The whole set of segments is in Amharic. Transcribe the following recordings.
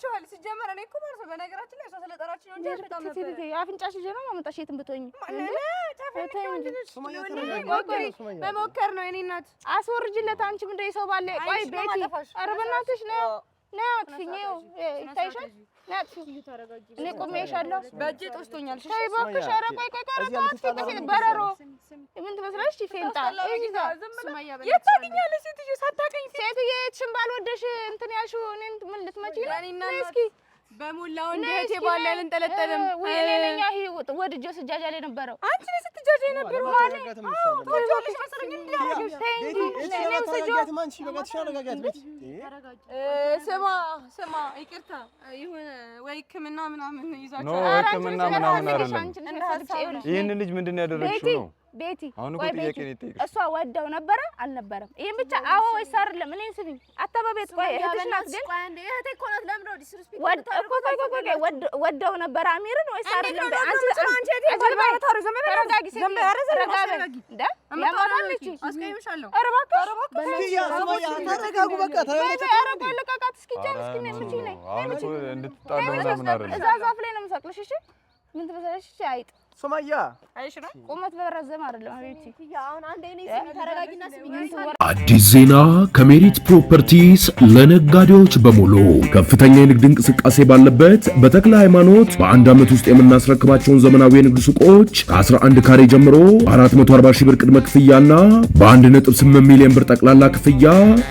ያማቸዋል ሲጀመር እኔ እኮ ማለት ነው በነገራችን ላይ ሰው ስለጠራች ነው እንጂ በጣም ነበር አፍንጫሽ ይዘና ማመጣሽ የትም ብትሆኚ በሞከር ነው የኔ እናት አስወርጅለት አንቺ ምንድነው የሰው ባለ ቆይ ቤቲ ኧረ በእናትሽ ነው አጥፊኝው ይታይሻል ናጥፊኝ ተረጋጊ እኔ ቆሜሻለሁ በእጄ ጥስቶኛል እሺ እባክሽ ኧረ ቆይ አጥፊኝ በረሮ ምን ትመስላለሽ ፌንጣ እይዛ የታገኛለሽ ሴትዮ ሳታቀኝ ሴትዮ የትሽም ባልወደሽ እንትን ያልሽው እኔን ምን ልትመጪ ነው እስኪ በሙላው እንዴት የባለ ያልንጠለጠለም ወይ እኔ ነኝ ወድጆ ስጃጃ ላይ ነበረው አንቺ ነሽ ስትጃጃ የነበረው ማለት ተወጆልሽ መሰለኝ እንዲያረጋሽ ስማ ይቅርታ ይሁን ወይ ህክምና ምናምን ይዛችሁ ህክምና ምናምን አይደለም ይሄን ልጅ ምንድነው ያደረግሽው ነው ቤቲ አሁን እኮ ጥያቄ ነው የጠየቅሽ እሷ ወደው ነበረ አልነበረም ይሄን ብቻ አዎ ወይስ አይደለም እኔን ስሚኝ አታባቤት ቆይ እህትሽ ናት ግን እህቴ እኮ ናት ለምን ነው ዲስሪስፔክት ወደው ነበረ አሚርን ወይስ አይደለም አንቺ ተረጋጊ እንደ ያማራለች አስቀይምሻለሁ ኧረ እባክሽ ተረጋጉ በቃ ተረጋጉ ልቀቃት እስኪ ጀምር እስኪ ነይ ምጪ ነይ አሁን እኮ እንድትጣሉ ምናምን አይደለም እዛ ዛፍ ላይ ነው የምሰቅልሽ እሺ ምን ትመስላለሽ እሺ አይጥ ሱማያ አይሽራ ቁመት በረዘም አይደለም አቤቲ አሁን አንዴ እኔ ስሚ ተረጋጊና ስሚኝ አዲስ ዜና ከሜሪት ፕሮፐርቲስ ለነጋዴዎች በሙሉ ከፍተኛ የንግድ እንቅስቃሴ ባለበት በተክለ ሃይማኖት በአንድ ዓመት ውስጥ የምናስረክባቸውን ዘመናዊ የንግድ ሱቆች ከ11 ካሬ ጀምሮ 440 ሺህ ብር ቅድመ ክፍያና በ1.8 ሚሊዮን ብር ጠቅላላ ክፍያ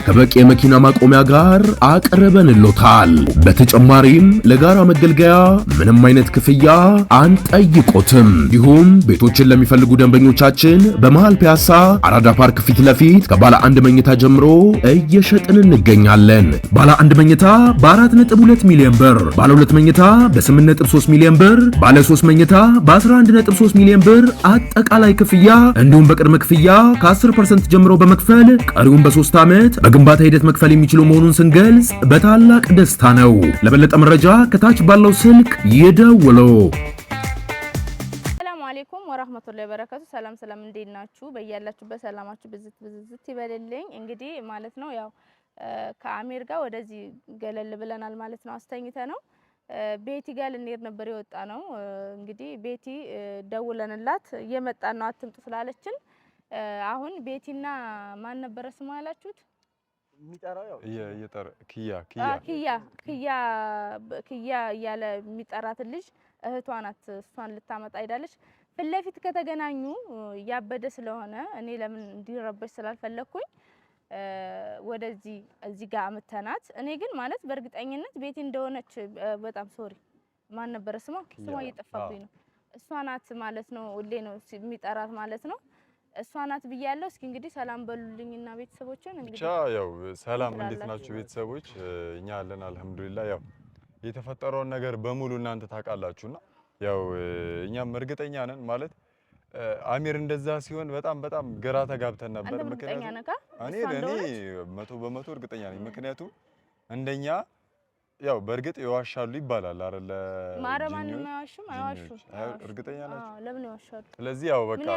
ከበቂ የመኪና ማቆሚያ ጋር አቅርበንሎታል። በተጨማሪም ለጋራ መገልገያ ምንም አይነት ክፍያ አንጠይቆትም። እንዲሁም ቤቶችን ለሚፈልጉ ደንበኞቻችን በመሃል ፒያሳ አራዳ ፓርክ ፊት ለፊት ከባለ አንድ መኝታ ጀምሮ እየሸጥን እንገኛለን። ባለ አንድ መኝታ በ4.2 ሚሊዮን ብር፣ ባለ ሁለት መኝታ በ8.3 ሚሊዮን ብር፣ ባለ 3 መኝታ በ11.3 ሚሊዮን ብር አጠቃላይ ክፍያ እንዲሁም በቅድመ ክፍያ ከ10% ጀምሮ በመክፈል ቀሪውን በ3 ዓመት በግንባታ ሂደት መክፈል የሚችሉ መሆኑን ስንገልጽ በታላቅ ደስታ ነው። ለበለጠ መረጃ ከታች ባለው ስልክ ይደውሉ። አለይኩም ወራህመቱላሂ ወበረካቱ ሰላም እንዴት ናችሁ በእያላችሁበት ሰላማችሁ ብዝት ይበልልኝ እንግዲህ ማለት ነው ያው ከአሚር ጋር ወደዚህ ገለል ብለናል ማለት ነው አስተኝተ ነው ቤቲ ጋር ልንሄድ ነበር የወጣ ነው እንግዲህ ቤቲ ደውለንላት እየመጣን ነው አትምጡ ስላለችን አሁን ቤቲና ማን ነበር ስሙ ያላችሁት የሚጠራው ያው ኪያ ያለ የሚጠራት ልጅ እህቷ ናት እሷን ልታመጣ ሄዳለች ፍለፊት ከተገናኙ ያበደ ስለሆነ እኔ ለምን እንዲረበሽ ስላልፈለኩኝ ወደዚህ እዚህ ጋር አመተናት እኔ ግን ማለት በእርግጠኝነት ቤቲ እንደሆነች በጣም ሶሪ ማን ነበር ስሟ እየጠፋብኝ ነው እሷ ናት ማለት ነው ሁሌ ነው የሚጠራት ማለት ነው እሷ ናት ብያለሁ እስኪ እንግዲህ ሰላም በሉልኝና ቤተሰቦችን እንግዲህ ብቻ ያው ሰላም እንዴት ናችሁ ቤተሰቦች እኛ አለን አልহামዱሊላህ ያው የተፈጠረውን ነገር በሙሉ እናንተ ታውቃላችሁና ያው እኛም እርግጠኛ ነን ማለት አሚር እንደዛ ሲሆን በጣም ግራ ተጋብተን ነበር ምክንያቱም እኔ 100% እርግጠኛ ነኝ ምክንያቱም እንደኛ ያው በርግጥ ይዋሻሉ ይባላል አይደል ማረማን ማያዋሽም አይዋሹ እርግጠኛ ነኝ ለምን ይዋሻሉ ስለዚህ ያው በቃ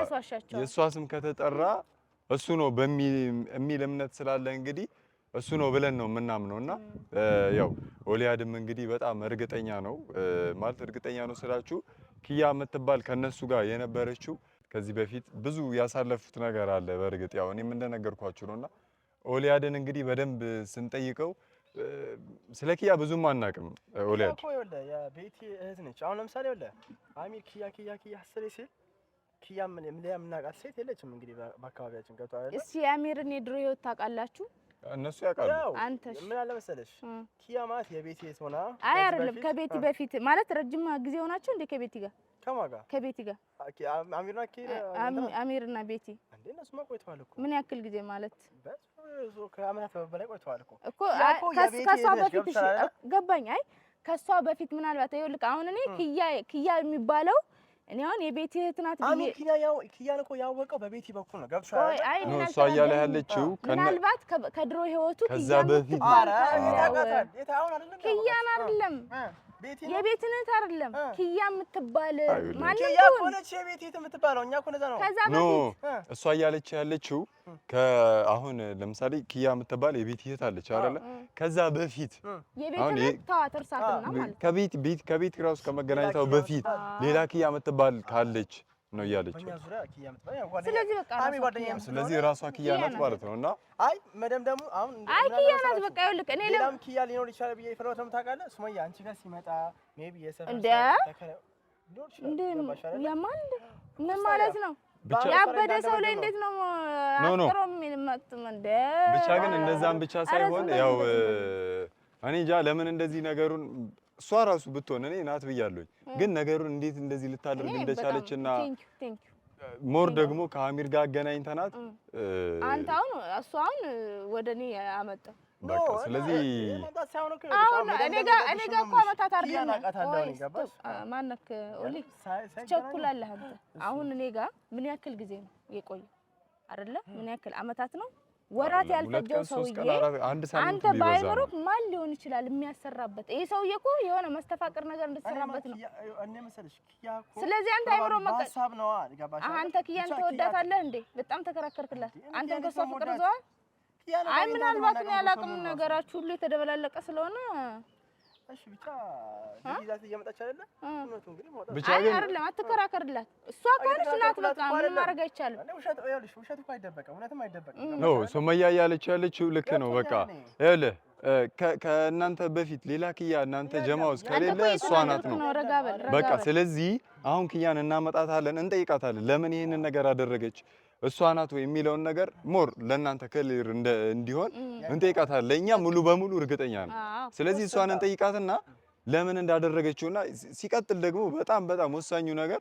የሷ ስም ከተጠራ እሱ ነው በሚል እምነት ስላለ እንግዲህ እሱ ነው ብለን ነው የምናምነውና ያው ኦሊያድም እንግዲህ በጣም እርግጠኛ ነው ማለት እርግጠኛ ነው ስላችሁ ኪያ የምትባል ከነሱ ጋር የነበረችው ከዚህ በፊት ብዙ ያሳለፉት ነገር አለ በርግጥ ያው እኔም እንደነገርኳችሁ ነውና ኦሊያድን እንግዲህ በደንብ ስንጠይቀው ስለ ኪያ ብዙም አናውቅም ኦሊያድ እኮ ይኸውልህ የቤቲ እህት ነች አሁን ለምሳሌ ይኸውልህ አሚር ኪያ አስሬ ሲል ኪያ ምን የምናውቃት ሴት የለችም እንግዲህ በአካባቢያችን ገብቶ አይደል እስኪ የአሚርን የድሮ ህይወት ታውቃላችሁ እነሱ ያውቃሉ አንተሽ ምን አለ መሰለሽ ኪያ ማለት የቤቲ እህት ሆና አይ አይደለም ከቤቲ በፊት ማለት ረጅም ጊዜ ሆናችሁ እንደ ከቤቲ ጋር ከማጋ ከቤቲ ጋር አሚርና ቤቲ እንዴ እነሱማ ቆይተዋል እኮ ምን ያክል ጊዜ ማለት ከአመታት በላይ ቆይተዋል እኮ ከሷ በፊት ገባኝ አይ ከሷ በፊት ምናልባት ይኸውልህ አሁን እኔ ኪያ የሚባለው እኔ አሁን የቤቲ እህት ናት ብዬ ኪያን እኮ ያወቀው በቤቲ በኩል ነው ገብቷል ነው እሷ እያለ ያለችው ምናልባት ከድሮ ህይወቱ ከዛ በፊት ኪያን አይደለም የቤትን እህት አይደለም ኪያ የምትባል ማን ነው? ኪያ ኮነች የቤት እህት የምትባለው እኛ እኮ እንደዛ ነው። ከዛ በፊት እሷ እያለች ያለችው ከአሁን ለምሳሌ ኪያ የምትባል የቤት እህት አለች አይደለ? ከዛ በፊት የቤትን እህት ተዋት እርሳትና ማለት ከቤት ራሱ ከመገናኘታው በፊት ሌላ ኪያ የምትባል ካለች ነው እያለችው። ስለዚህ በቃ ስለዚህ ራሷ ኪያ ናት ማለት ነው። እና አይ መደምደሙ አሁን ኪያ ናት በቃ ይኸውልህ እኔ ሌላም ኪያ ሊኖር ይችላል ብዬ ፍራውተም ታውቃለህ። ሱመያ አንቺ ጋር ሲመጣ ሜቢ የሰፈር ያማል ምን ማለት ነው? ያበደ ሰው ላይ እንዴት ነው አጥሮ የሚመጥም እንደ ብቻ ግን እንደዛም ብቻ ሳይሆን ያው እኔ እንጃ ለምን እንደዚህ ነገሩን እሷ ራሱ ብትሆን እኔ ናት ብያለሁኝ። ግን ነገሩን እንዴት እንደዚህ ልታደርግ እንደቻለችና ሞር ደግሞ ከአሚር ጋር አገናኝተናት አንተ አሁን እሷ አሁን ወደኔ አመጣ በቃ ስለዚህ አሁን እኔ ጋር እኮ አመታት አይደለም ማነክ ኦሊ ትቸኩላለህ አንተ። አሁን እኔ ጋር ምን ያክል ጊዜ ነው የቆየው አይደለ? ምን ያክል አመታት ነው ወራት ያልፈጀው ሰውዬ አንተ ባይኖርክ ማን ሊሆን ይችላል የሚያሰራበት? ይሄ ሰውዬ እኮ የሆነ መስተፋቅር ነገር እንድትሰራበት ነው። ስለዚህ አንተ አይምሮ መቀሳብ ነው አይገባሽ? አንተ ኪያን ትወዳታለህ እንዴ? በጣም ተከራከርክላት። አንተ ከሷ ፍቅር ዘዋ አይ ምናልባት ነው ያላቅም ነገራችሁ ሁሉ የተደበላለቀ ስለሆነ እሺ ብቻ ይዛት እየመጣች አይደለ? እውነቱ እንግዲህ ማውጣት ብቻ ግን አይደለም አትከራከርላት። እሷ ከሆነች ናት በቃ ምንም ማድረግ አይቻልም። ውሸት እኮ አይደበቅም፣ እውነትም አይደበቅም። ኖ ሱመያ እያለች ያለችው ልክ ነው። በቃ ይኸውልህ ከእናንተ በፊት ሌላ ኪያ እናንተ ጀማ ውስጥ ከሌለ እሷ ናት ነው በቃ። ስለዚህ አሁን ኪያን እናመጣታለን፣ እንጠይቃታለን ለምን ይሄንን ነገር አደረገች እሷ ናት ወይ የሚለውን ነገር ሞር ለእናንተ ክሊር እንዲሆን እንጠይቃታለን። ለእኛ ሙሉ በሙሉ እርግጠኛ ነው። ስለዚህ እሷን እንጠይቃትና ለምን እንዳደረገችውና ሲቀጥል ደግሞ በጣም ወሳኙ ነገር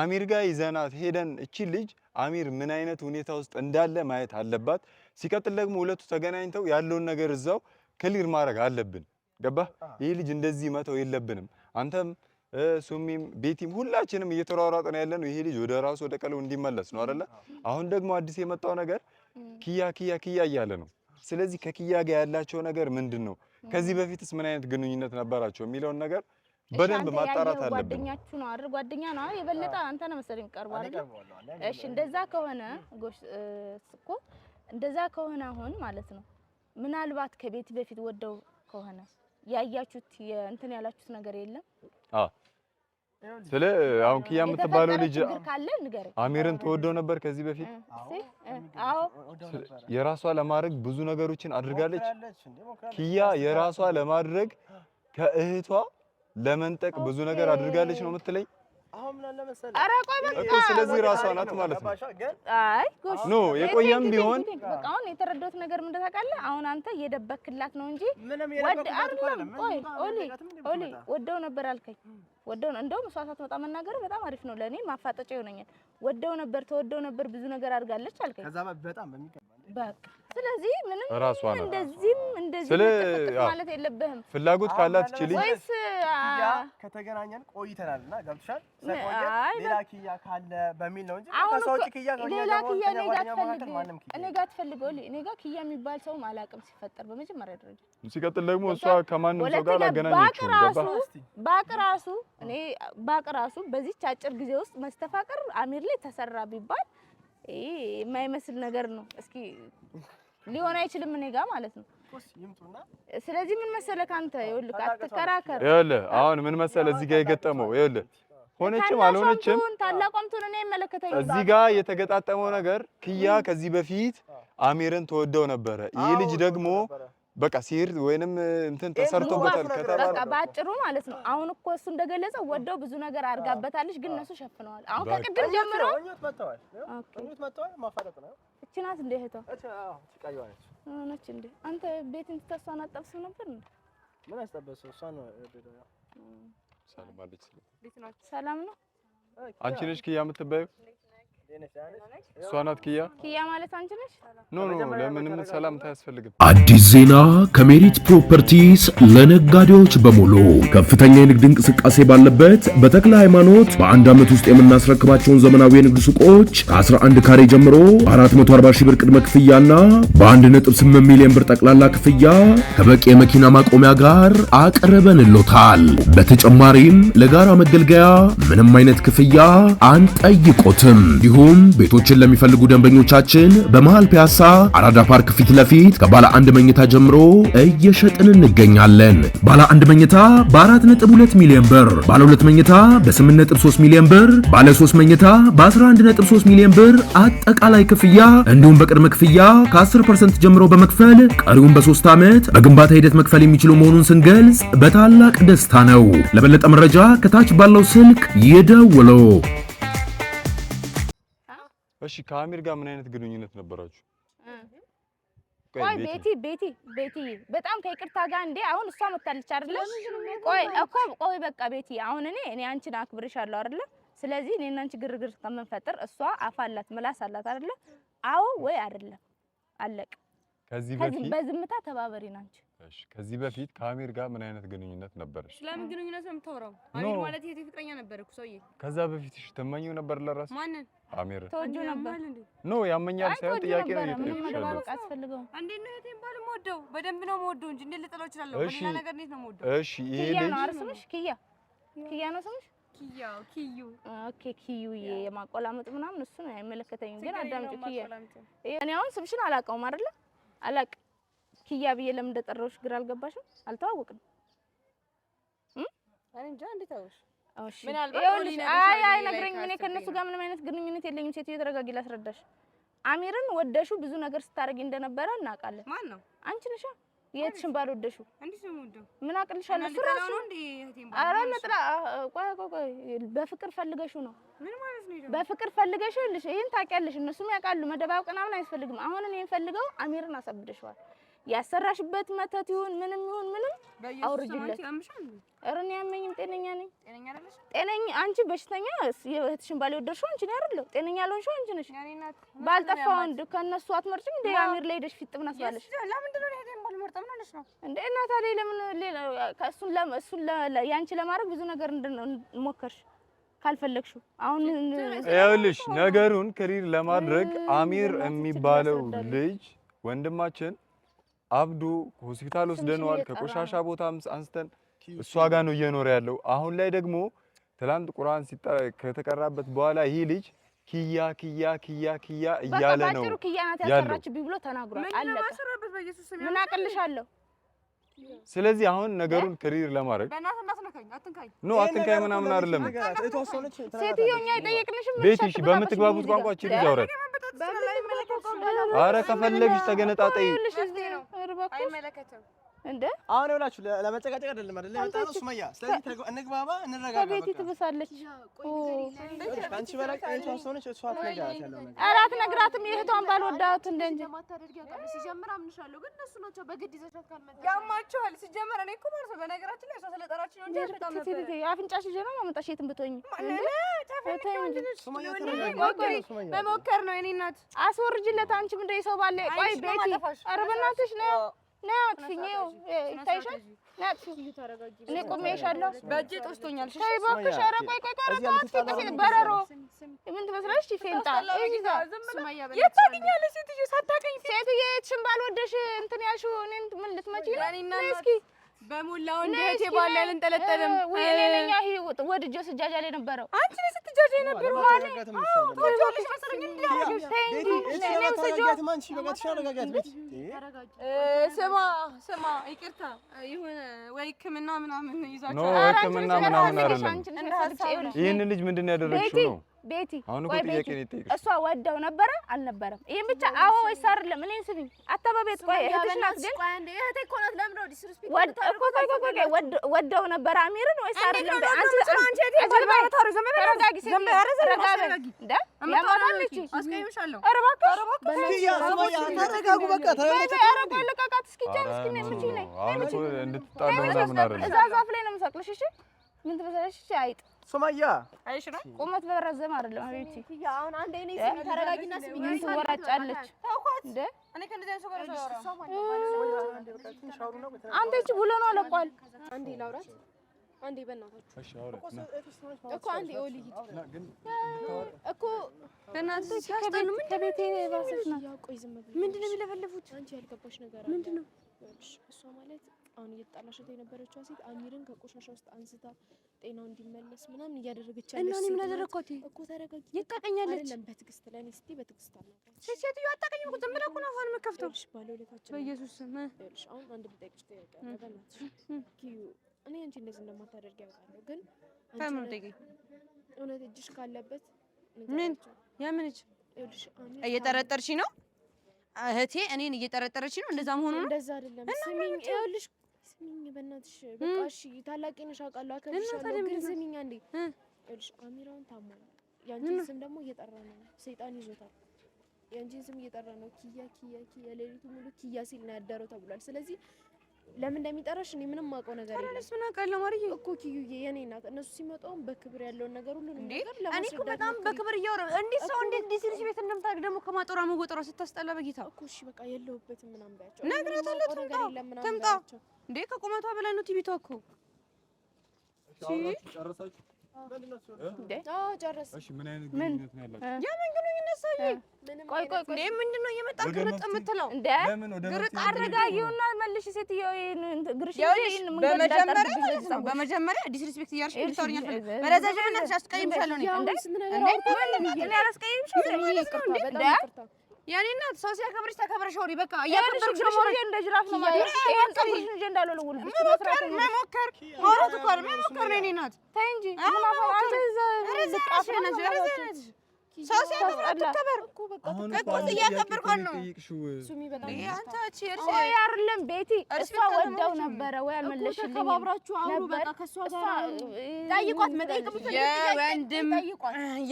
አሚር ጋር ይዘናት ሄደን እቺ ልጅ አሚር ምን አይነት ሁኔታ ውስጥ እንዳለ ማየት አለባት። ሲቀጥል ደግሞ ሁለቱ ተገናኝተው ያለውን ነገር እዛው ክሊር ማድረግ አለብን። ገባህ? ይሄ ልጅ እንደዚህ መተው የለብንም። አንተም ሱሚም ቤቲም ሁላችንም እየተሯሯጥን ያለነው ይሄ ልጅ ወደ ራሱ ወደ ቀለው እንዲመለስ ነው አይደለ? አሁን ደግሞ አዲስ የመጣው ነገር ኪያ እያለ ነው። ስለዚህ ከኪያ ጋር ያላቸው ነገር ምንድነው? ከዚህ በፊትስ ምን አይነት ግንኙነት ነበራቸው የሚለውን ነገር በደንብ ማጣራት አለብን። ጓደኛችሁ ነው አይደል? ጓደኛ ነው የበለጠ አንተ ነው መሰለኝ ቀርቦ አይደል? እሺ እንደዛ ከሆነ እኮ እንደዛ ከሆነ አሁን ማለት ነው ምናልባት ከቤት በፊት ወደው ከሆነ ያያችሁት እንትን ያላችሁት ነገር የለም? አዎ ስለ አሁን ኪያ የምትባለው ልጅ አሚርን ተወደው ነበር ከዚህ በፊት። አዎ የራሷ ለማድረግ ብዙ ነገሮችን አድርጋለች። ኪያ የራሷ ለማድረግ ከእህቷ ለመንጠቅ ብዙ ነገር አድርጋለች ነው የምትለኝ? አሁን ምን አለ መሰለህ ኧረ ቆይ በቃ ስለዚህ ራሷ ናት ማለት ነው። አይ ጎሽ ኖ የቆየም ቢሆን በቃ አሁን የተረዳሁት ነገር ምን ታውቃለህ? አሁን አንተ እየደበክላት ነው እንጂ ወደ አይደለም። ቆይ ኦሊ ወደው ነበር አልከኝ። ወደው እንደውም እሷ ሳትመጣ መናገር በጣም አሪፍ ነው ለኔ ማፋጠጫ ይሆነኛል። ወደው ነበር ተወደው ነበር ብዙ ነገር አድርጋለች አልከኝ። ከዛ በጣም በሚገባ በቃ ስለዚህ ምንም እንደዚህ ማለት የለብህም። ፍላጎት ካላት እቺ ልጅ ወይስ ኪያ ከተገናኘን ቆይተናልና ገብቶሻል? ሌላ ኪያ ካለ በሚል ነው እንጂ ከሰው ውጪ ኪያ ሌላ ኪያ እኔ ጋር ትፈልገው እኔ ጋር ኪያ የሚባል ሰው አላውቅም ሲፈጠር በመጀመሪያ ደረጃ። ሲቀጥል ደግሞ እሷ ከማንም ሰው ጋር አላገናኘችው ባቅራሱ በዚህች አጭር ጊዜ ውስጥ መስተፋቅር አሚር ላይ ተሰራ ቢባል የማይመስል ነገር ነው። እስኪ ሊሆን አይችልም እኔ ጋር ማለት ነው። ስለዚህ ምን መሰለህ ካንተ ይኸውልህ አትከራከር። ይኸውልህ አሁን ምን መሰለህ እዚህ ጋር የገጠመው ይኸውልህ ሆነችም አልሆነችም ታላቋም ትሆን እኔ አይመለከተኝም። እዚህ ጋር የተገጣጠመው ነገር ኪያ ከዚህ በፊት አሚርን ተወደው ነበረ። ይሄ ልጅ ደግሞ በቃ ሲር ወይንም እንትን ተሰርቶበታል ከተባለ በቃ ባጭሩ ማለት ነው። አሁን እኮ እሱ እንደገለጸው ወደው ብዙ ነገር አድርጋበታለች፣ ግን እነሱ ሸፍነዋል። አሁን ከቅድም ጀምሮ መጥተዋል ማፋጠጥ ነው። እቺ ናት እንደ እህቷ ነች እንደ አንተ ቤትን ተስተዋና አጣብስ ነበር እንዴ? ምን አስጠበሰው? እሷ ነው ሰላም አለች። ሰላም ነው። አንቺ ነሽ ኪያ የምትባይው? እሷ ናት ኪያ። ኪያ ማለት አንቺ ነሽ? ኖ ለምንም ሰላምታ አያስፈልግም። አዲስ ዜና ከሜሪት ፕሮፐርቲስ ለነጋዴዎች በሙሉ ከፍተኛ የንግድ እንቅስቃሴ ባለበት በተክለ ሃይማኖት በአንድ ዓመት ውስጥ የምናስረክባቸውን ዘመናዊ የንግድ ሱቆች ከ11 ካሬ ጀምሮ በ440 ሺህ ብር ቅድመ ክፍያና በ1.8 ሚሊዮን ብር ጠቅላላ ክፍያ ከበቂ የመኪና ማቆሚያ ጋር አቅርበንሎታል። በተጨማሪም ለጋራ መገልገያ ምንም አይነት ክፍያ አንጠይቆትም። እንዲሁም ቤቶችን ለሚፈልጉ ደንበኞቻችን በመሃል ፒያሳ አራዳ ፓርክ ፊት ለፊት ከባለ አንድ መኝታ ጀምሮ እየሸጥን እንገኛለን። ባለ አንድ መኝታ በ4.2 ሚሊዮን ብር፣ ባለ ሁለት መኝታ በ8.3 ሚሊዮን ብር፣ ባለ 3 መኝታ በ11.3 ሚሊዮን ብር አጠቃላይ ክፍያ እንዲሁም በቅድመ ክፍያ ከ10% ጀምሮ በመክፈል ቀሪውን በ3 ዓመት በግንባታ ሂደት መክፈል የሚችሉ መሆኑን ስንገልጽ በታላቅ ደስታ ነው። ለበለጠ መረጃ ከታች ባለው ስልክ ይደውሉ። እሺ ከአሚር ጋር ምን አይነት ግንኙነት ነበራችሁ? ቆይ ቤቲ በጣም ከይቅርታ ጋር እንዴ አሁን እሷ መታለች አይደለ? ቆይ በቃ ቤቲ አሁን እኔ አንቺን አክብርሻለሁ አይደለ? ስለዚህ እኔና አንቺ ግርግር ከመንፈጠር እሷ አፋላት ምላስ አላት አይደለ? አዎ ወይ አይደለም? አለቀ። ከዚህ በዝምታ ተባበሪን አንቺ። እሺ ከዚህ በፊት ከአሚር ጋር ምን አይነት ግንኙነት ነበረሽ? ስለምን ግንኙነት ነው የምታወራው? አሚር ማለት የት ፍቅረኛ ነበር እኮ ሰውዬ። ከዛ በፊት እሺ ተመኘው ነበር ለራስ? ማንን? አሚር ተወጁ ነበር ኖ ያመኛል ሳይሆን ጥያቄ ነው የጠየቅሽው። እንዴት ነው የቴን ባል የምወደው? በደንብ ነው የምወደው እንጂ እንዴት ልጥለው እችላለሁ? በሌላ ነገር እንዴት ነው የምወደው? እሺ ይሄ ልጅ ነው አርስምሽ? ኪያ ነው ስምሽ? ኪዩ ኦኬ ኪዩዬ የማቆላመጥ ምናምን እሱ ነው አይመለከተኝም። ግን አዳምጪ ኪያ እኔ አሁን ስምሽን አላውቀውም አይደለ? አላውቅም ኪያ ብዬ ለምን እንደጠራሁሽ ግራ አልገባሽም? አልተዋወቅንም። እኔ እንጃ እንዴት አወሽ? እሺ አይ ነግረኝ። እኔ ከነሱ ጋር ምንም አይነት ግንኙነት የለኝም። ሴትዮ ተረጋጊ ላስረዳሽ። አሚርን ወደሽው ብዙ ነገር ስታረጊ እንደነበረ እናውቃለን። ማን ነው? አንቺ ነሽ። የትሽን ባል ወደሽው? እንዴት ነው የምወደው? ምን አቅልሻለሁ? እሱ ራሱ ነው እንዴ እህቴን ባል? ኧረ ነጥላ ቆይ በፍቅር ፈልገሽው ነው? ምን ማለት ነው? በፍቅር ፈልገሽው ልሽ ይሄን ታውቂያለሽ። እነሱም ያውቃሉ። መደባበቅ ምናምን አያስፈልግም። አሁን እኔ የምፈልገው አሚርን አሳብደሽዋል። ያሰራሽበት መተት ይሁን ምንም አውርጅለት። ኧረ እኔ ያመኝም ጤነኛ ነኝ። ጤነኛ አይደለሽ? ጤነኛ አንቺ በሽተኛ የእህትሽን ባል የወደድሽው አንቺ ነው አይደል? ጤነኛ ያልሆንሽው አንቺ ነሽ። ባልጠፋው እንደ ከነሱ አትመርጭም እንደ አሚር ላይ ሄደሽ ፊት ጥብና ስላለሽ ለምንድን ነው እህቴን ባል መርጣ ምን ሆነሽ ነው እንደ እናታ ላይ ለምን እሱን ያንቺ ለማድረግ ብዙ ነገር እንሞከርሽ ካልፈለግሽው አሁን ይኸውልሽ ነገሩን ክሊር ለማድረግ አሚር የሚባለው ልጅ ወንድማችን አብዱ ሆስፒታል ወስደነዋል። ከቆሻሻ ቦታ አንስተን እሷ ጋር ነው እየኖረ ያለው። አሁን ላይ ደግሞ ትላንት ቁርአን ከተቀራበት በኋላ ይሄ ልጅ ኪያ እያለ ነው። በቃ ኪያ ናት ያሰራችብኝ ብሎ ተናግሯል። አለቀ። ምን አቅልሻለሁ? ስለዚህ አሁን ነገሩን ክሊር ለማድረግ አትንካኝ ምናምን አይደለም። ሴትዮኛ አይጠየቅልሽም። ቤቲ እሺ በምትግባቡት ቋንቋ እቺ ልጅ አውራት። ኧረ ከፈለግሽ ተገነጣጠይ አይመለከትም እንደ አሁን ይኸውላችሁ ለመጨቃጨቅ አይደለም የመጣነው ሱመያ። ስለዚህ እንግባባ፣ እንረጋጋ። ቤቲ ትብሳለች። አንቺ በላይ እህቷ ሆነች እሷ አትነግራት ያለው ነገር ኧረ አትነግራትም። የእህቷን ባልወዳት እንደ እንጂ ማታደርጊ ያውቃል። ሲጀምር አምንሻለሁ፣ ግን እነሱ ናቸው በግድ ይዘሻት ካልመጣሽ ያማቸዋል። ሲጀምር እኔ እኮ ማለት ነው በነገራችን ላይ እሷ ስለጠራች ነው እንጂ በጣም ነበር አፍንጫሽ ይዤ ነው ማመጣሽ የትም ብትሆኚ መሞከር ነው። የእኔ እናት አስወርጅለት። አንቺ ምንድን ነው የሰው ባለ ቆይ ቤቲ ኧረ በእናትሽ ነው ናጥፊኝ ይታይሻል። ናጥፊኝ እኔ ቆሜሻለሁ። በእጄ ጦስቶኛል። ተይ እባክሽ። ኧረ ቆይ በረሮ ምን ትመስላለሽ? ፌንጣ የት ታውቂኛለሽ? ሴትዮ ሳታውቂኝ ሴትዮ የትሽን ባልወደሽ እንትን ያልሽው እኔን ምን ልትመጪ ነው? እስኪ በሞላው እንደ እህቴ ባል አልንጠለጠልም። እኔ ነኝ ወድጄ ስጃጃል የነበረው። አንቺ ነሽ ስትጃጃ የነበረው ማለት ተወጆልሽ መሰለኝ እንዴ ያረጋሽ ተንጂ እኔም ስጆ ማንቺ በቃ ተረጋጋት። ቤት ስማ ይቅርታ ይሁን ወይ ሕክምና ምናምን ይዛችሁ ነው ሕክምና ምናምን አይደለም። ይሄን ልጅ ምንድን ያደረግሽው ነው? ቤቲ አሁን እኮ ጥያቄ ነው የጠየቅሽ። እሷ ወደው ነበረ አልነበረም? ይሄን ብቻ አዎ ወይስ አይደለም? እኔን ስሚኝ። አታባቤት ቆይ እህትሽ ናት ግን እህቴ እኮ ናት። ለምን ነው ዲስሪስፔክት ወደው ነበረ አሚርን ወይስ አይደለም? አንቺ አስቀይምሻለሁ። ኧረ ተረጋጉ። በቃ ልቀቃት እስኪ እንድትጣሉ ምናምን አይደለም። እዛ ዛፍ ላይ ነው የምሰቅልሽ። እሺ ምን ትመስላለሽ? እሺ አይጥ ሱመያ አይሽ ነው ቁመት በረዘም አይደለም አቤቲ ኪያ አሁን አንዴ እኔ ስሚ ተረጋጊና ስሚ ምን ትወራጫለች እንዴ እኔ ከእንደዚህ አይነት ሰው ጋር አንተ እቺ ብሎ ነው አለቋል አንዴ ላውራት አንዴ በእናታችሁ እሺ አውራት እኮ አንዴ ኦሊ እኮ በእናትህ ሲያስጠሉ ምን ከቤቴ ባሰች ነው ቆይ ዝም ብለሽ ምንድነው የሚለፈልፉት አንቺ ያልገባሽ ነገር አለ ምንድነው እሷ ማለት አሁን እየተጣላሸት የነበረችው ሴት አሚርን ከቆሻሻ ውስጥ አንስታ ጤናው እንዲመለስ ምናምን እያደረገች ያለች እና እኔ ምን አደረኩት እኮ ተረጋጊ ይታቀኛለች አይደለም በትግስት ለኔ እስቲ በትግስት አናግራት ሴትዮ አታቀኝም እኮ ዝም ብለህ እኮ ነው አሁን የምከፍተው እሺ ባለውለታችን በኢየሱስ ስም እሺ አሁን አንድ ብጠይቅሽ ትያለሽ በእናትሽ ኪዩ እኔ አንቺ እንደዚህ እንደማታደርጊ ያውቃለሁ ግን ከምን ጠይቀኝ እውነት እጅሽ ካለበት ምን የምን እጅ እየጠረጠርሽ ነው እህቴ እኔን እየጠረጠረች ነው እንደዛ መሆኑ ነው እንደዛ አይደለም ስሚኝ ይኸውልሽ ስሚኝ በእናትሽ በቃ እሺ ታላቂ ነሽ አውቃለሁ አከብርሻለሁ ግን ስሚኝ አንዴ ይኸውልሽ አሚራውን ታሟል ያንቺን ስም ደግሞ እየጠራ ነው ሰይጣን ይዞታል ያንቺን ስም እየጠራ ነው ኪያ ኪያ ኪያ ሌሊቱ ሙሉ ኪያ ሲል ነው ያደረው ተብሏል ስለዚህ ለምን እንደሚጠራሽ እኔ ምንም ማውቀው ነገር የለም እኔስ ምን አውቃለሁ ማርዬ እኮ ኪዩዬ የኔ እናት እነሱ ሲመጣው በክብር ያለውን ነገር ሁሉ ነው ነገር እኔ እኮ በጣም በክብር እያወራ እንዴት ሰው እንዴት ዲስሪስ ቤት እንደምታደርግ ደግሞ ከማጦራ መወጠሯ ስታስጠላ በጌታ እኮ እሺ በቃ የለውበትም ምናምን ባያቸው ነግራታለሁ ትምጣ እንዴ ከቁመቷ በላይ ነው ቲቪቷ እኮ ጨረሳችሁ ጨረስ እሺ ምን አይነት ግንኙነት ነው ያላችሁ የምን ግንኙነት ሰውዬ ቆይ ቆይ እንዴ ምንድነው እየመጣ ግርጥ የምትለው እንዴ ለምን ወደ ግርጥ አረጋጊውና መልሽ ሴትዮ ግርሽ በመጀመሪያ ማለት ነው በመጀመሪያ ዲስሪስፔክት እያርሽ ልታወሪኝ አልፈልግም በረዛጀነት አስቀይምሻለሁ እኔ እንዴ እኔ አላስቀይምሽም ያኔ እናት ሰው ሲያከብርሽ ተከብረሽ ወሪ በቃ እያከበርሽ ነው ወሪ እንደ ጅራፍ ነው ማለት ነው ይሄን ፀጉርሽ እንጂ እንዳለው ነው ወልብሽ መሞከር ማውራት እኮ አይደል መሞከር ነው የኔ እናት ተይ እንጂ ምን አፋ አንተ ልቃፍ ነው ሰው ሲያከብር አትከበር እኮ በቃ እኮ እያከበርኳት ነው ሱሚ በጣም አንተ ቺርሽ ወይ አይደለም ቤቲ እሷ ወደው ነበረ ወይ አልመለሽልኝ ተከባብራችሁ አውሩ በቃ ከሷ ጋር ጠይቋት መጠይቅ ብትፈልጊ የወንድም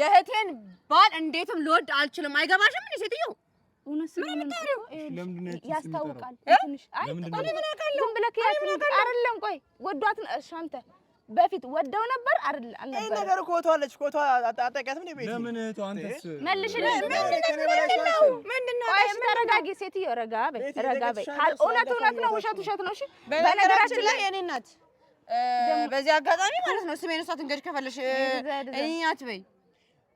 የእህቴን ባል እንዴትም ልወድ አልችልም አይገባሽም እንዴ ሴትዮ እውነት ለምንድን ነው ያስታውቃል ትንሽ አይ እኔ ምን አውቃለሁ ዝም ብለህ አይደለም ቆይ ወዷት እሺ አንተ በፊት ወደው ነበር አይደል አልነበረ ይሄ ነገር ኮቷለች ኮቷ አጣቃያትም ነው ቤት ለምን እህቷ አንተስ መልሽልኝ ምንድነው ቆይ ተረጋጊ ሴትዮ ረጋ በይ እውነት ነው ውሸት ነው እሺ በነገራችን ላይ የኔ እናት በዚህ አጋጣሚ ማለት ነው ስሜን እሷ ትንገድ ከፈለሽ እኛት በይ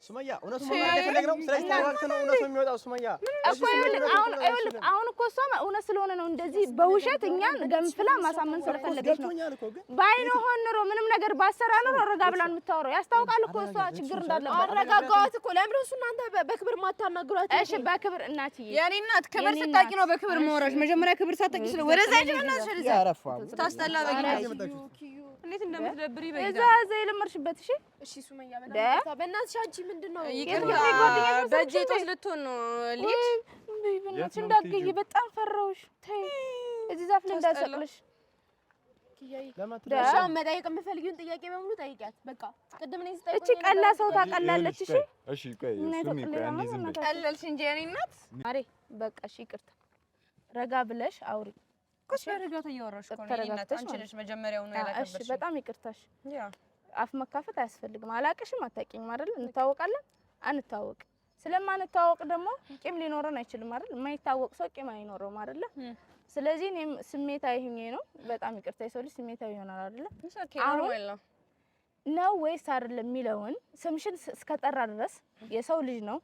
ሱመያ እውነቱን መናገር የፈለግነው ስለዚህ ተዋክተ ነው እውነቱ የሚወጣው ሱመያ እኮ ይኸውልህ አሁን እኮ እሷ እውነት ስለሆነ ነው እንደዚህ በውሸት እኛን ገንፍላ ማሳመን ስለፈለገች ነው ባይሆን ኖሮ ምንም ነገር ባሰራ ኖሮ ረጋ ብላ የምታወራው ያስታውቃል እኮ እሷ ችግር እንዳለበት አረጋጋዋት እኮ ለምን እሱ እናንተ በክብር ማታናግሯት እሺ በክብር እናትዬ የኔ እናት ክብር ስታቂ ነው በክብር መወራሽ መጀመሪያ ክብር ሳታቂ ስለ ወደዛ ይጀምራል ስለዚህ ታስጠላ በጌታ እንዴት እንደምትደብሪ በጌታ እዛ የለመርሽበት እሺ እሺ ሱመያ በእናትሽ በእናትሽ አንቺ ምንድነው በእጄ ጦስ ልትሆን ነው ልጅ በእናትሽ እንዳትገይ በጣም ፈራሁሽ ተይ እዚህ ዛፍ ላይ እንዳሰቅልሽ ኪያይ ለማትረሻው መጠየቅ የምፈልጊውን ጥያቄ በሙሉ ጠይቂያት በቃ ቅድም እኔ ስጠይቅ እቺ ቀላ ሰው ታቀላለች እሺ እሺ ቆይ ሱሚ ቆይ አንዴ ዝም ብለሽ ቀለልሽ እንጂ የኔ እናት ማሬ በቃ እሺ ይቅርታ ረጋ ብለሽ አውሪ እኮ በረጋታ እያወራሽ እኮ ነው እናት አንቺ ነሽ መጀመሪያው ነው ያላከበርሽ እሺ በጣም ይቅርታሽ ያ አፍ መካፈት አያስፈልግም አላቅሽም አታውቂኝም አይደል እንታወቃለን አንታወቅ ስለማንታወቅ ደግሞ ቂም ሊኖረን አይችልም አይደል የማይታወቅ ሰው ቂም አይኖረውም አይደል ስለዚህ እኔም ስሜታዊ ሆኜ ነው በጣም ይቅርታ የሰው ልጅ ስሜታዊ ይሆናል አይደል አሁን ነው ወይስ አይደለም የሚለውን ስምሽን እስከጠራ ድረስ የሰው ልጅ ነው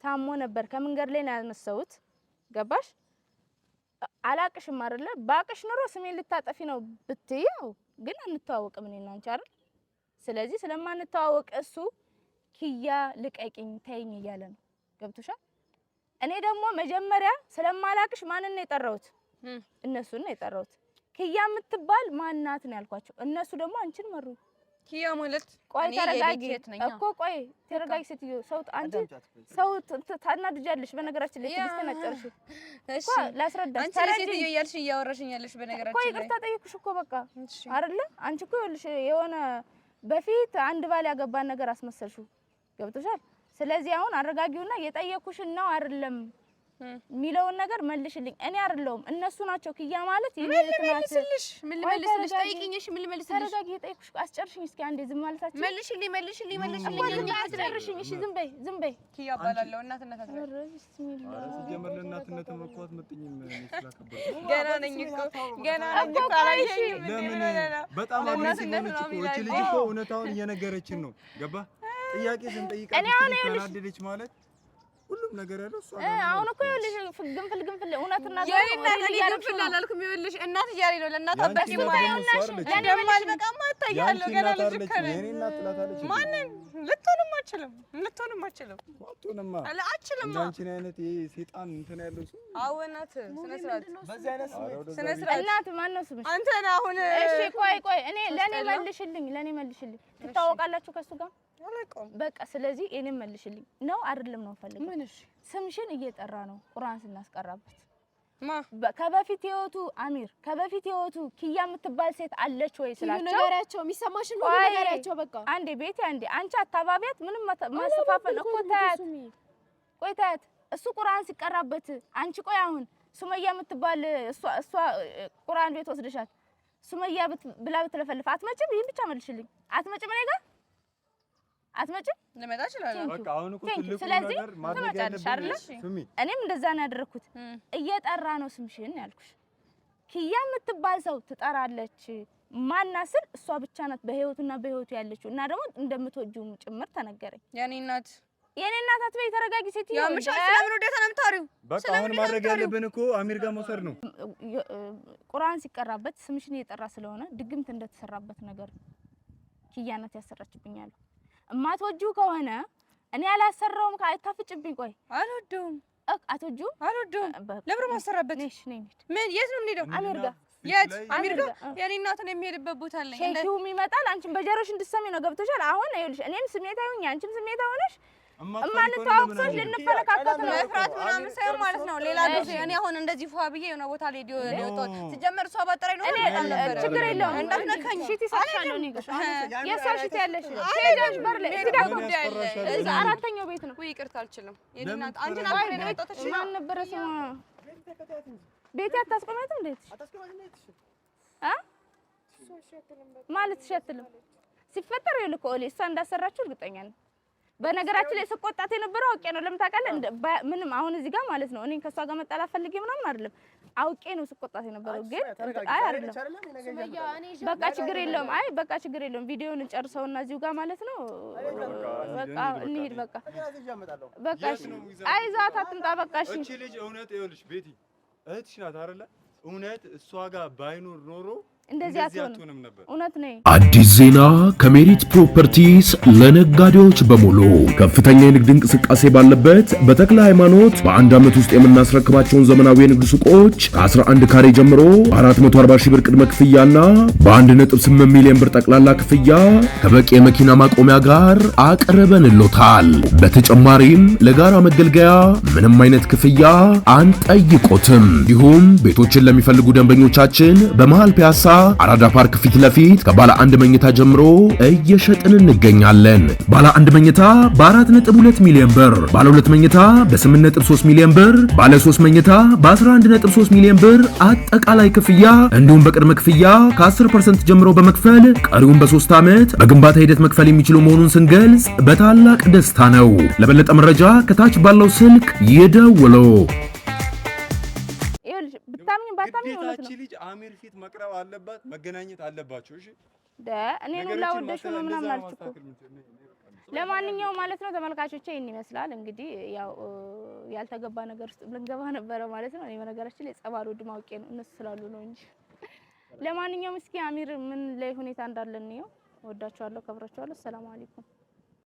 ታሞ ነበር ከመንገድ ላይ ነው ያነሳሁት ገባሽ አላቅሽም አይደል ባቅሽ ኑሮ ስሜን ልታጠፊ ነው ብትይው ግን አንተዋወቅም እኔና አንቺ አይደል ስለዚህ ስለማንተዋወቅ እሱ ኪያ ልቀቂኝ ተይኝ እያለ ነው ገብቶሻል እኔ ደግሞ መጀመሪያ ስለማላቅሽ ማንን ነው የጠራሁት እነሱን ነው የጠራሁት ኪያ የምትባል ማናት ነው ያልኳቸው እነሱ ደግሞ አንቺን መሩ ኪያ ማለት ቆይ ተረጋጊ እኮ ቆይ ተረጋጊ ሴትዮ ሰው አንቺ ሰው ታናድጃለሽ በነገራችን ላይ ትግስት ነጨርሽ እሺ ላስረዳሽ አንቺ ሴትዮ እያልሽ እያወራሽኝ ያለሽ በነገራችን ላይ ቆይ ይቅርታ ጠይቅሽ እኮ በቃ አይደለ አንቺ እኮ ይኸውልሽ የሆነ በፊት አንድ ባል ያገባን ነገር አስመሰልሽው ገብቶሻል ስለዚህ አሁን አረጋጊውና የጠየኩሽን ነው አይደለም የሚለውን ነገር መልሽልኝ። እኔ አይደለሁም እነሱ ናቸው። ኪያ ማለት የኔት ናት። ምን ልመልስልሽ? ጠይቂኝ። እሺ ምን ልመልስልሽ? ተረጋጊ። የጠየኩሽ አስጨርሽኝ እስኪ አንዴ። ዝም ማለታችሁ መልሽልኝ። እኛ አስጨርሽኝ። እሺ ዝም በይ። ኪያ እባላለሁ። እናትነት አትበል። ሲጀመር ለእናትነት መኳት መጥኝም ስላከበርኩ ገና ነኝ እኮ አላየኝም። በጣም አግሬሲቭ ነች እኮ እቺ ልጅ እኮ እውነታውን እየነገረችን ነው። ገባ? ጥያቄ ስንጠይቃት ተናደደች ማለት ሁሉም ነገር ያለው እሷ ነው። አሁን እኮ ይኸውልሽ ግንፍል እውነትና ግንፍል አላልኩም። ይኸውልሽ እናት እያለኝ ነው። ለእናት አባቴ ማየውናሽ ለደማል በቃማ ታያለሁ። ገና ልጅ ከነ የኔ እናት ጥላታለች። ማንን ልትሆንም አችልም አትሆንማ አችልም። አንቺ ነህ አይነት ይሄ ሰይጣን እንትን ያለው ሰው አወናት ስነ ስርዓት በዚህ አይነት ስነ ስርዓት እናት ማን ነው ስምሽ? አንተ ነህ አሁን። እሺ ቆይ ለኔ መልሽልኝ። ትታወቃላችሁ ከሱ ጋር አላውቀውም። በቃ ስለዚህ እኔም መልሽልኝ ነው አይደለም ነው ፈልገው። ምን እሺ ስምሽን እየጠራ ነው ቁርአን ስናስቀራበት ከበፊት ህይወቱ አሚር ከበፊት ህይወቱ ኪያ የምትባል ሴት አለች ወይ ስላቸው ነገራቸው የሚሰማሽን ነው ነገራቸው። በቃ አንዴ ቤቴ አንዴ አንቺ አታባቢያት ምንም ማሰፋፈን እኮ ታያት። ቆይ ታያት እሱ ቁርአን ሲቀራበት አንቺ ቆይ አሁን ሱመያ የምትባል እሷ ቁርአን ቤት ወስደሻት ሱመያ ብላ ብትለፈልፍ አትመጭም? ይሄን ብቻ መልሽልኝ። አትመጭም? እኔ ጋር አትመጭም? ልመጣ እችላለሁ። በቃ አሁን እኮ ትልቁ ስለዚህ ነገር ማድረግ ያለብሽ ስሚ፣ እኔም እንደዛ ነው ያደረኩት። እየጠራ ነው ስምሽን ያልኩሽ። ኪያ የምትባል ሰው ትጠራለች ማናስል እሷ ብቻ ናት በህይወቱና በህይወቱ ያለችው እና ደግሞ እንደምትወጂውም ጭምር ተነገረኝ። የኔ እናት አትበይ፣ ተረጋጊ ሴትዮ። ያምሻ ስለምን ወደታ ነው የምታወሪው? በቃ አሁን ማድረግ ያለብን እኮ አሚር ጋር መውሰድ ነው። ቁርአን ሲቀራበት ስምሽን እየጠራ ስለሆነ ድግምት እንደተሰራበት ነገር ኪያ ናት ያሰራችብኛል። እማትወጂው ከሆነ እኔ አላሰራውም። ካታፍጭብኝ። ቆይ አልወደውም። አልወደውም። ለብሮ ማሰራበት ነሽ ነኝ። ምን የት ነው የምንሄደው? አሚር ጋር። የት አሚር ጋር? የኔ እናት ነው የሚሄድበት ቦታ አለኝ። ሼኪውም ይመጣል። አንቺም በጀሮሽ እንድትሰሚ ነው። ገብቶሻል? አሁን ይኸውልሽ እኔም ስሜታዊ ነኝ፣ አንቺም ስሜታዊ ሆነሽ እማንተዋወቅ ሰዎች ልንፈለካከት ነው። መፍራት ምናምን ሳይሆን ማለት ነው። ሌላ ጊዜ እኔ አሁን እንደዚህ ፏ ብዬ የሆነ ቦታ ላይ ሊወጣው ሲጀመር እሷ ባጠራኝ ነው። ችግር የለውም እንዳትነካኝ። ሽቲ ሳይሻለው ነው ይገሽ የሷ ሽቲ ያለሽ ሄደሽ በር ላይ እዚህ ጋር ጉዳይ አለ። እዛ አራተኛው ቤት ነው። ወይ ይቅርታ አልችልም። የኔ እናት አንቺ ናት ነው የመጣሁት። ማን ነበረ ስሟ? ቤት አታስቀምጥም? እንዴት ማለት ሸትልም ሲፈጠር ይልኮ እሷ እንዳሰራችሁ እርግጠኛ ነኝ። በነገራችን ላይ ስቆጣት የነበረው አውቄ ነው። ለምን ታውቃለህ? ምንም አሁን እዚህ ጋር ማለት ነው እኔን ከሷ ጋር መጣላት ፈልጌ ምናምን አይደለም። አውቄ ነው ስቆጣት የነበረው። ግን አይ አይደለም በቃ ችግር የለውም። አይ በቃ ችግር የለውም። ቪዲዮውን እንጨርሰውና እዚሁ ጋር ማለት ነው በቃ እንሂድ። በቃ አይ ዛት አትምጣ። በቃ እሺ እቺ ልጅ እውነት ይኸውልሽ ቤቲ እህትሽ ናት አይደለ? እውነት እሷ ጋር ባይኖር ኖሮ እንደዚህ አትሆንም ነበር። እውነት ነው። አዲስ ዜና ከሜሪት ፕሮፐርቲስ ለነጋዴዎች በሙሉ ከፍተኛ የንግድ እንቅስቃሴ ባለበት በተክለ ሃይማኖት በአንድ ዓመት ውስጥ የምናስረክባቸውን ዘመናዊ የንግድ ሱቆች ከ11 ካሬ ጀምሮ በ440 ሺህ ብር ቅድመ ክፍያና በ1.8 ሚሊዮን ብር ጠቅላላ ክፍያ ከበቂ የመኪና ማቆሚያ ጋር አቅርበንሎታል። በተጨማሪም ለጋራ መገልገያ ምንም አይነት ክፍያ አንጠይቆትም። እንዲሁም ቤቶችን ለሚፈልጉ ደንበኞቻችን በመሃል ፒያሳ አራዳ ፓርክ ፊት ለፊት ከባለ አንድ መኝታ ጀምሮ እየሸጥን እንገኛለን። ባለ አንድ መኝታ በ4.2 ሚሊዮን ብር፣ ባለ ሁለት መኝታ በ8.3 ሚሊዮን ብር፣ ባለ 3 መኝታ በ11.3 ሚሊዮን ብር አጠቃላይ ክፍያ እንዲሁም በቅድመ ክፍያ ከ10% ጀምሮ በመክፈል ቀሪውን በ3 ዓመት በግንባታ ሂደት መክፈል የሚችሉ መሆኑን ስንገልጽ በታላቅ ደስታ ነው። ለበለጠ መረጃ ከታች ባለው ስልክ ይደውሉ። ግዴታቺ ልጅ አሚር ፊት መቅረብ አለባት፣ መገናኘት አለባቸው። እሺ እኔ ነው ላወደሽ ነው ምናምን አልኩ። ለማንኛውም ማለት ነው ተመልካቾቼ ይሄን ይመስላል እንግዲህ ያው ያልተገባ ነገር ውስጥ ልንገባ ነበረ ማለት ነው። እኔ በነገራችን ላይ ጸባል ወድ ማውቄ ነው እነሱ ስላሉ ነው እንጂ። ለማንኛውም እስኪ አሚር ምን ላይ ሁኔታ እንዳለን ነው። ወዳችኋለሁ፣ ከብራችኋለሁ። ሰላም አለይኩም።